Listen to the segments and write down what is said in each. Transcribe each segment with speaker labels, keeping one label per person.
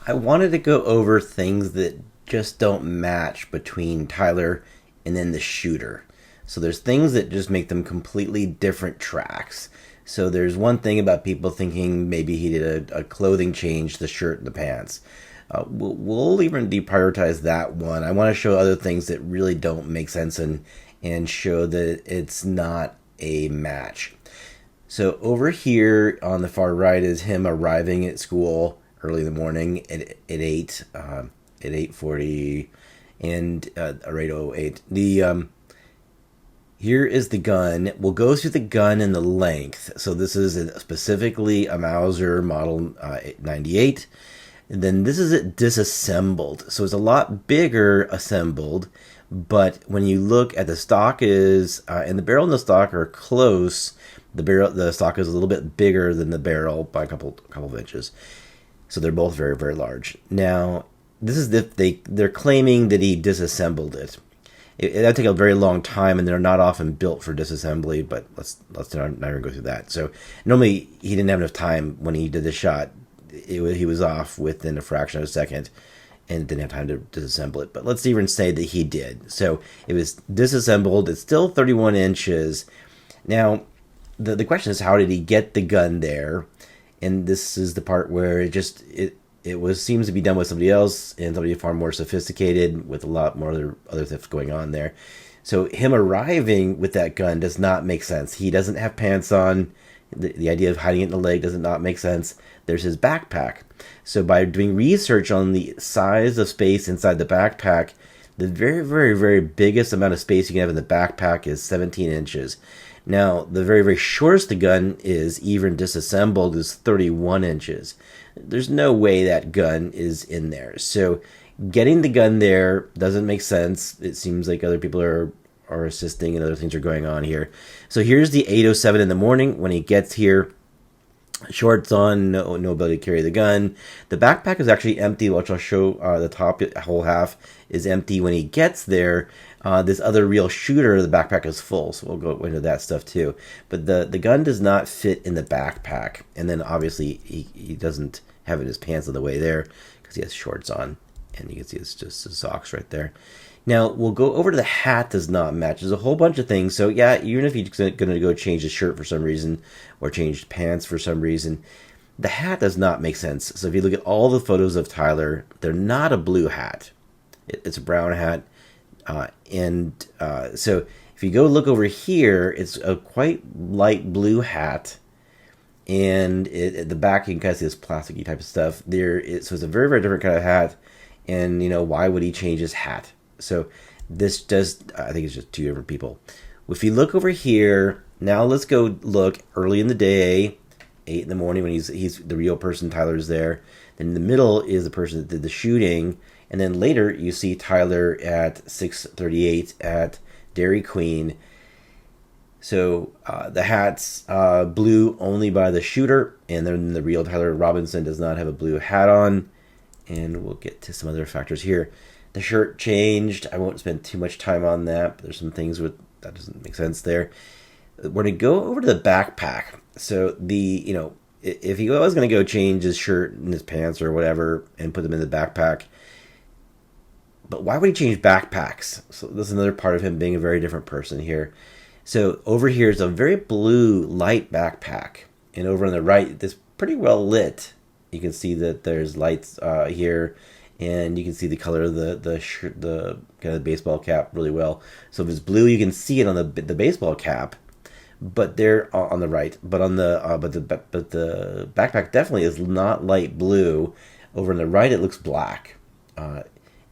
Speaker 1: I wanted to go over things that just don't match between Tyler and then the shooter. So there's things that just make them completely different tracks. So there's one thing about people thinking maybe he did a clothing change, the shirt and the pants. We'll even deprioritize that one. I want to show other things that really don't make sense and show that it's not a match. So over here on the far right is him arriving at school early in the morning at 8:40 and or 8:08. Here is the gun. We'll go through the gun and the length. So this is specifically a Mauser model 98. And then this is it disassembled. So it's a lot bigger assembled. But when you look at the stock is, and the barrel and the stock are close, the stock is a little bit bigger than the barrel by a couple of inches. So they're both very, very large. Now, this is they're claiming that he disassembled it. That'd take a very long time, and they're not often built for disassembly. But let's not even go through that. So normally he didn't have enough time when he did the shot. He was off within a fraction of a second, and didn't have time to disassemble it. But let's even say that he did. So it was disassembled. It's still 31 inches. Now, the question is, how did he get the gun there? And this is the part where it seems to be done with somebody else, and somebody far more sophisticated with a lot more other stuff going on there. So him arriving with that gun does not make sense. He doesn't have pants on. The idea of hiding it in the leg does not make sense. There's his backpack. So by doing research on the size of space inside the backpack, the very, very, very biggest amount of space you can have in the backpack is 17 inches. Now, the very, very shortest the gun is, even disassembled, is 31 inches. There's no way that gun is in there. So getting the gun there doesn't make sense. It seems like other people are assisting and other things are going on here. So here's the 8:07 in the morning when he gets here. Shorts on, no ability to carry the gun. The backpack is actually empty, which I'll show. The top whole half is empty when he gets there. This other real shooter, the backpack is full, so we'll go into that stuff too. But the gun does not fit in the backpack, and then obviously he doesn't have it in his pants on the way there because he has shorts on, and you can see it's just his socks right there. Now, we'll go over to the hat does not match. There's a whole bunch of things. So, yeah, even if he's going to go change his shirt for some reason or change pants for some reason, the hat does not make sense. So if you look at all the photos of Tyler, they're not a blue hat. It's a brown hat. So if you go look over here, it's a quite light blue hat. And at the back, you can kind of see this plasticky type of stuff. So it's a very, very different kind of hat. And, why would he change his hat? So I think it's just two different people. If you look over here, now let's go look early in the day, 8 in the morning when he's the real person, Tyler's there. Then in the middle is the person that did the shooting. And then later you see Tyler at 6:38 at Dairy Queen. So the hat's blue only by the shooter. And then the real Tyler Robinson does not have a blue hat on. And we'll get to some other factors here. The shirt changed. I won't spend too much time on that, but there's some things that doesn't make sense there. We're going to go over to the backpack. So if he was going to go change his shirt and his pants or whatever and put them in the backpack, but why would he change backpacks? So this is another part of him being a very different person here. So over here is a very blue light backpack, and over on the right, it's pretty well lit. You can see that there's lights here. And you can see the color of the kind of baseball cap really well. So if it's blue, you can see it on the baseball cap, but they're on the right. But on but the backpack definitely is not light blue. Over on the right, it looks black,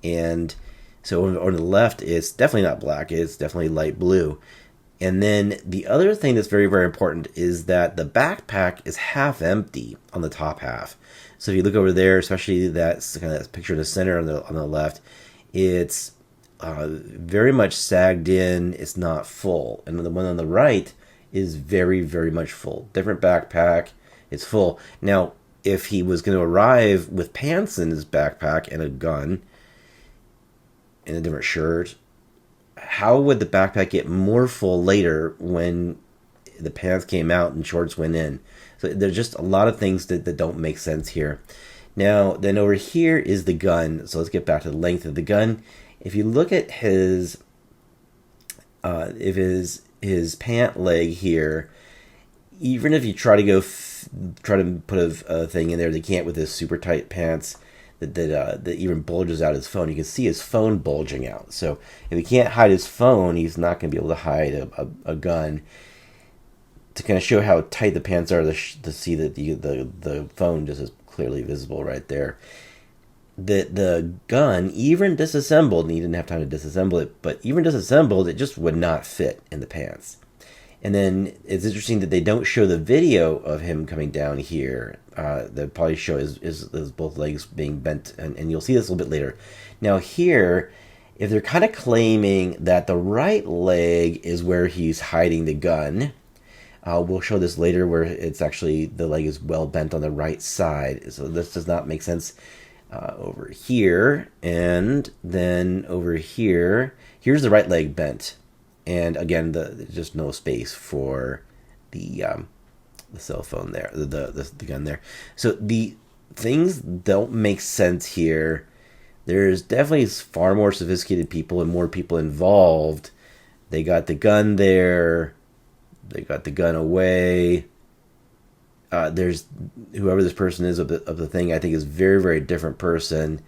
Speaker 1: and so on the left, it's definitely not black. It's definitely light blue. And then the other thing that's very, very important is that the backpack is half empty on the top half. So if you look over there, especially that kind of picture in the center on the left, it's very much sagged in. It's not full. And the one on the right is very, very much full. Different backpack. It's full. Now, if he was going to arrive with pants in his backpack and a gun and a different shirt, how would the backpack get more full later when the pants came out and shorts went in? So there's just a lot of things that don't make sense here. Now, then over here is the gun. So let's get back to the length of the gun. If you look at if his pant leg here, even if you try to try to put a thing in there, they can't with his super tight pants that even bulges out his phone. You can see his phone bulging out. So if he can't hide his phone, he's not going to be able to hide a gun. To kind of show how tight the pants are, to see that the phone just is clearly visible right there. The gun, even disassembled, and he didn't have time to disassemble it, but even disassembled, it just would not fit in the pants. And then it's interesting that they don't show the video of him coming down here. They'll probably show his both legs being bent, and you'll see this a little bit later. Now here, if they're kind of claiming that the right leg is where he's hiding the gun, we'll show this later where it's actually the leg is well bent on the right side. So this does not make sense. Over here, and then over here, here's the right leg bent, and again, there's just no space for the cell phone there, the gun there. So the things don't make sense here. There's definitely far more sophisticated people and more people involved. They got the gun there. They got the gun away. There's whoever this person is of the thing, I think is very, very different person.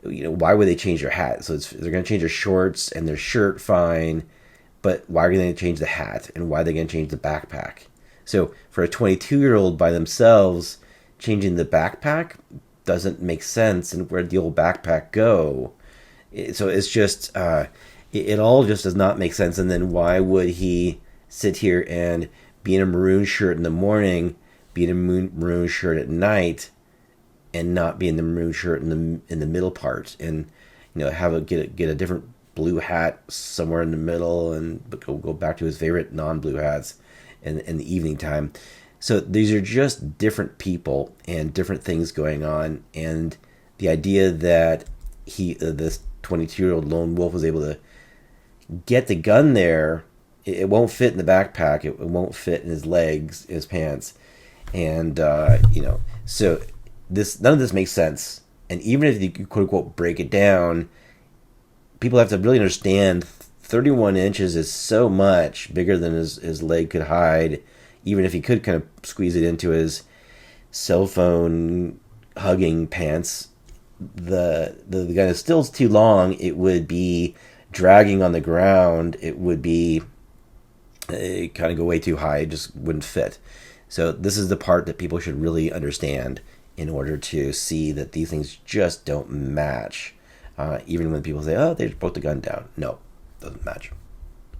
Speaker 1: Why would they change their hat? So they're going to change their shorts and their shirt, fine, but why are they going to change the hat, and why are they going to change the backpack? So for a 22-year-old by themselves, changing the backpack doesn't make sense, and where'd the old backpack go? So it's just it all just does not make sense. And then why would he sit here and be in a maroon shirt in the morning, be in a maroon shirt at night, and not be in the maroon shirt in the middle part, and have get a different blue hat somewhere in the middle, and go back to his favorite non-blue hats in the evening time. So these are just different people and different things going on, and the idea that this 22-year-old lone wolf was able to get the gun there, it won't fit in the backpack, it won't fit in his legs, his pants. And so none of this makes sense. And even if you quote unquote break it down, people have to really understand 31 inches is so much bigger than his leg could hide. Even if he could kind of squeeze it into his cell phone hugging pants, the gun is still too long. It would be dragging on the ground. It would be kind of go way too high. It just wouldn't fit. So this is the part that people should really understand in order to see that these things just don't match. Even when people say, oh, they just broke the gun down. No, doesn't match.